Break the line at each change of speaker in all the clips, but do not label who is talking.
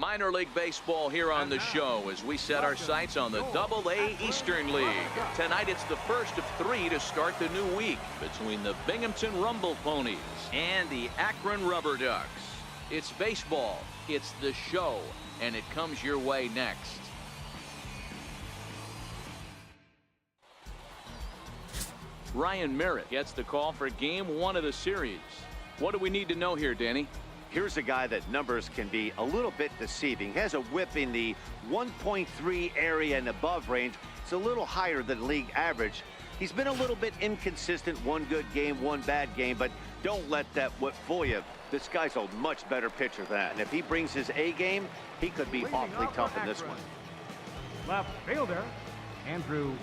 minor league baseball here on the show as we set our sights on the Double-A Eastern League. Tonight it's the first of 3 to start the new week between the Binghamton Rumble Ponies and the Akron Rubber Ducks. It's baseball, it's the show, and it comes your way next. Ryan Merritt gets the call for game 1 of the series. What do we need to know here, Danny?
Here's a guy that numbers can be a little bit deceiving. He has a whip in the 1.3 area and above range. It's a little higher than league average. He's been a little bit inconsistent. One good game, one bad game, but don't let that whip fool you. This guy's a much better pitcher than that. And if he brings his A game, he could be awfully tough in this one.
Left fielder, Andrew.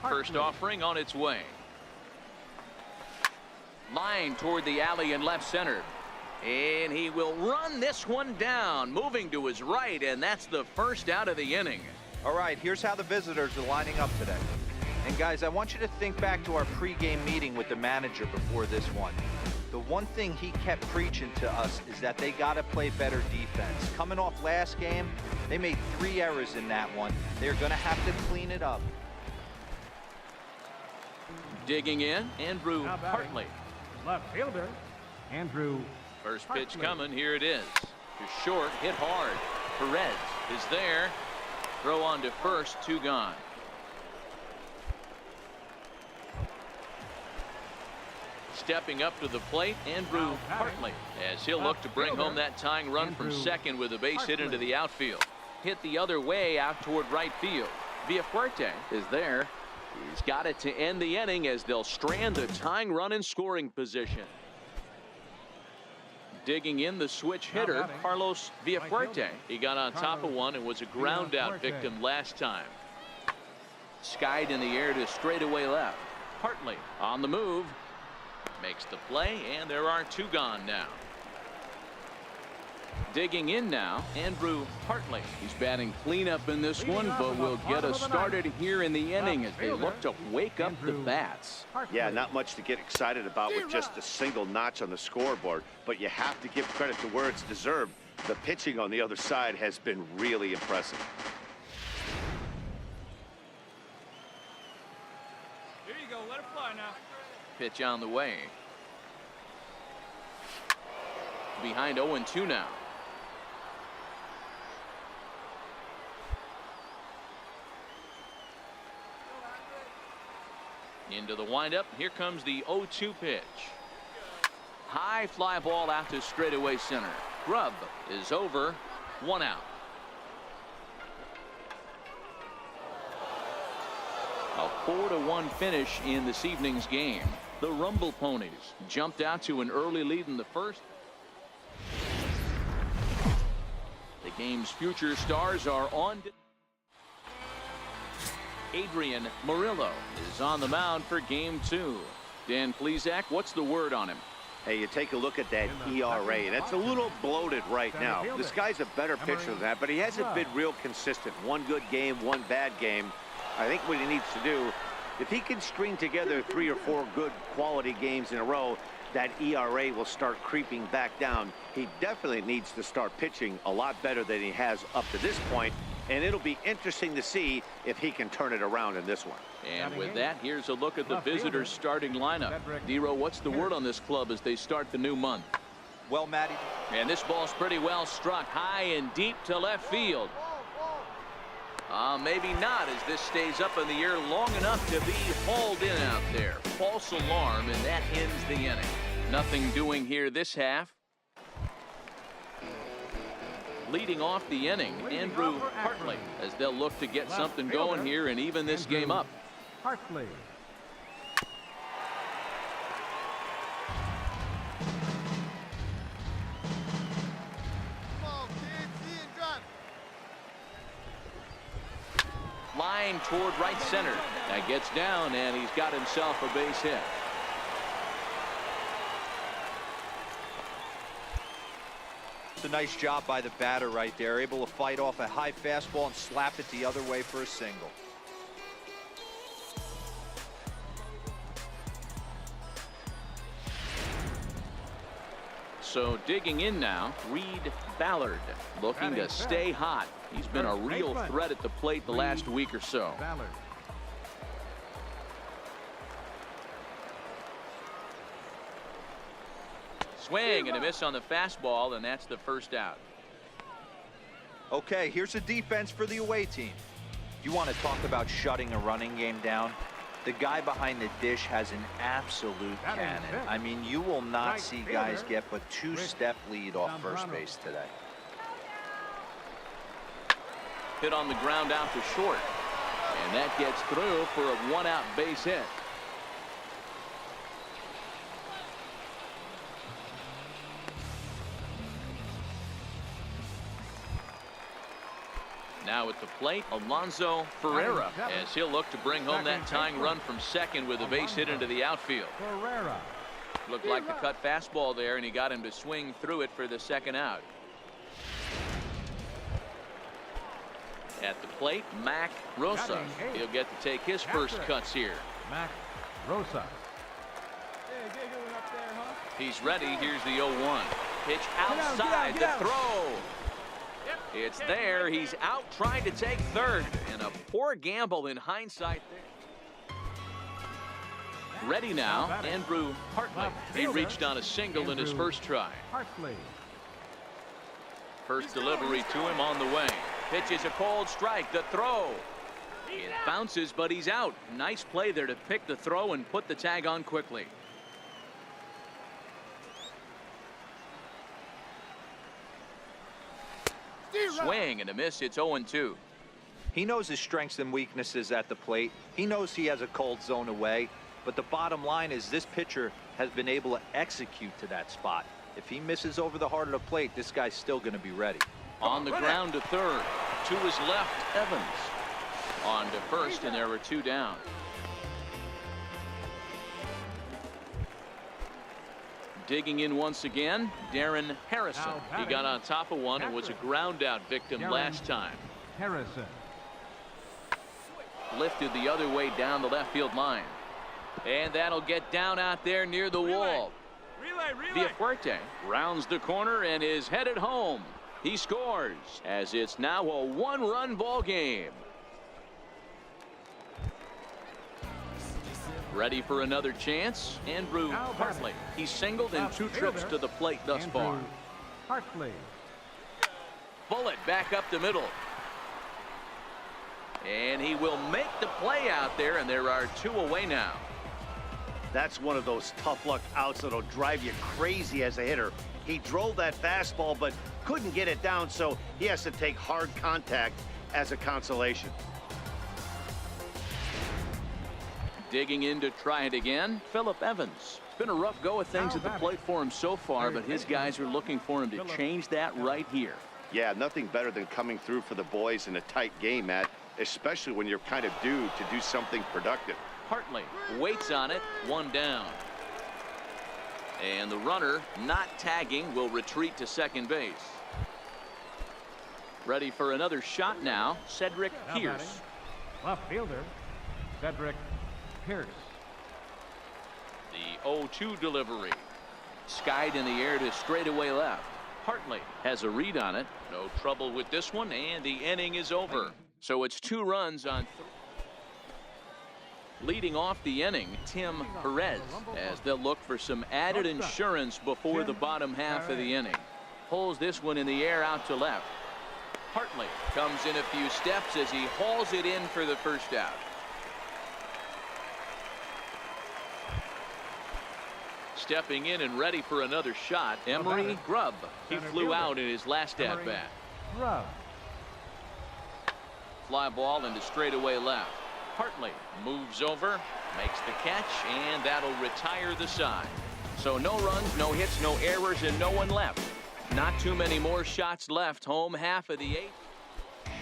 First offering on its way. Line toward the alley in left center. And he will run this one down, moving to his right, and that's the first out of the inning.
All right, here's how the visitors are lining up today. And guys, I want you to think back to our pregame meeting with the manager before this one. The one thing he kept preaching to us is that they got to play better defense. Coming off last game, they made 3 errors in that one. They're going to have to clean it up.
Digging in, Andrew Hartley.
Left fielder, Andrew.
First pitch coming, here it is. To short, hit hard. Perez is there. Throw on to first, 2 gone. Stepping up to the plate, Andrew Hartley, as he'll look to bring home that tying run from second with a base hit into the outfield. Hit the other way out toward right field. Villafuerte is there. He's got it to end the inning as they'll strand the tying run in scoring position. Digging in, the switch hitter, Carlos Villafuerte. He got on top of one and was a ground out victim last time. Skied in the air to straightaway left. Hartley on the move. Makes the play, and there are 2 gone now. Digging in now, Andrew Hartley. He's batting cleanup in this one, but will get us started here in the inning as they look to wake up the bats.
Yeah, not much to get excited about with just a single notch on the scoreboard, but you have to give credit to where it's deserved. The pitching on the other side has been really impressive.
Here you go, let it fly now.
Pitch on the way. Behind 0-2 now. Into the windup. Here comes the 0-2 pitch. High fly ball out to straightaway center. Grubb is over. 1 out. A 4-1 finish in this evening's game. The Rumble Ponies jumped out to an early lead in the first. The game's future stars are on. Adrian Murillo is on the mound for game 2. Dan Plesac, what's the word on him?
Hey, you take a look at that ERA, and it's a little bloated right now. This guy's a better pitcher than that, but he hasn't been real consistent. One good game, one bad game. I think what he needs to do, if he can string together 3 or 4 good quality games in a row, that ERA will start creeping back down. He definitely needs to start pitching a lot better than he has up to this point, and it'll be interesting to see if he can turn it around in this one.
And with that, here's a look at the visitors' starting lineup. Dero, what's the word on this club as they start the new month?
Well, Matty.
And this ball's pretty well struck high and deep to left field. Maybe not, as this stays up in the air long enough to be hauled in out there. False alarm, and that ends the inning. Nothing doing here this half. Leading off the inning, Andrew Hartley, as they'll look to get something going here and even this game up.
Hartley.
Line toward right center. That gets down, and he's got himself a base hit.
It's a nice job by the batter right there, able to fight off a high fastball and slap it the other way for a single.
So digging in now, Reed Ballard, looking to stay hot. He's been a real threat at the plate the last week or so.
Ballard.
Swing and a miss on the fastball, and that's the first out.
Okay, here's a defense for the away team. You want to talk about shutting a running game down? The guy behind the dish has an absolute cannon. I mean, you will not see guys get but two-step lead off first base today.
Hit on the ground out to short, and that gets through for a one-out base hit. Now at the plate, Alonso Ferreira, as he'll look to bring home that tying run from second with a base hit into the outfield.
Ferreira.
Looked like the cut fastball there, and he got him to swing through it for the second out. At the plate, Mac Rosa. He'll get to take his first cuts here.
Mac Rosa.
He's ready. Here's the 0-1. Pitch outside the throw. It's there. He's out trying to take third, and a poor gamble in hindsight there. Ready now, Andrew Hartley. He reached on a single in his first try.
Hartley.
First delivery to him on the way. Pitches a cold strike. The throw. It bounces, but he's out. Nice play there to pick the throw and put the tag on quickly. Swing and a miss. It's 0-2.
He knows his strengths and weaknesses at the plate. He knows he has a cold zone away. But the bottom line is this pitcher has been able to execute to that spot. If he misses over the heart of the plate, this guy's still going to be ready.
On the ground to third. To his left, Evans. On to first, and there were two down. Digging in once again, Darren Harrison. He got on top of one and was a ground out victim last time.
Harrison.
Lifted the other way down the left field line. And that'll get down out there near the wall. Villafuerte rounds the corner and is headed home. He scores as it's now a one-run ball game. Ready for another chance, Andrew Hartley. He's singled in two trips to the plate thus far.
Hartley.
Bullet back up the middle. And he will make the play out there, and there are two away now.
That's one of those tough luck outs that'll drive you crazy as a hitter. He drove that fastball but couldn't get it down, so he has to take hard contact as a consolation.
Digging in to try it again, Phillip Evans. It's been a rough go of things at the plate for him so far, but his guys are looking for him to change that right here.
Yeah, nothing better than coming through for the boys in a tight game, Matt, especially when you're kind of due to do something productive.
Hartley waits on it, one down. And the runner, not tagging, will retreat to second base. Ready for another shot now, Cedric Pierce.
Left fielder, Cedric Pierce.
The 0-2 delivery. Skied in the air to straightaway left. Hartley has a read on it. No trouble with this one, and the inning is over. So it's 2 runs on 3. Leading off the inning, Tim Perez, as they'll look for some added insurance before the bottom half of the inning. Pulls this one in the air out to left. Hartley comes in a few steps as he hauls it in for the first out. Stepping in and ready for another shot, Emery Grubb. He flew out in his last at-bat.
Grubb.
Fly ball into straightaway left. Hartley moves over, makes the catch, and that'll retire the side. So no runs, no hits, no errors, and no one left. Not too many more shots left. Home half of the 8th.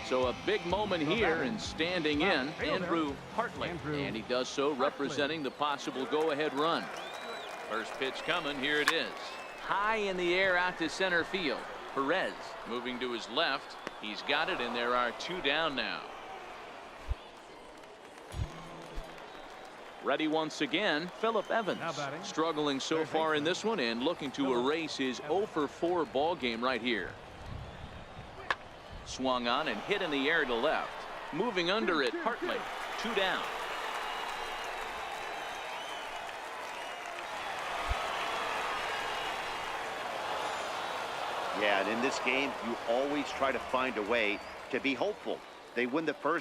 So a big moment here, and standing in, Andrew Hartley. And he does so representing the possible go-ahead run. First pitch coming. Here it is. High in the air out to center field. Perez moving to his left. He's got it, and there are 2 down now. Ready once again, Phillip Evans.
Now batting.
Struggling so far in this one and looking to erase his 0 for 4 ball game right here. Swung on and hit in the air to left. Moving under it, Hartley. 2 down.
Yeah, and in this game, you always try to find a way to be hopeful. They win the first.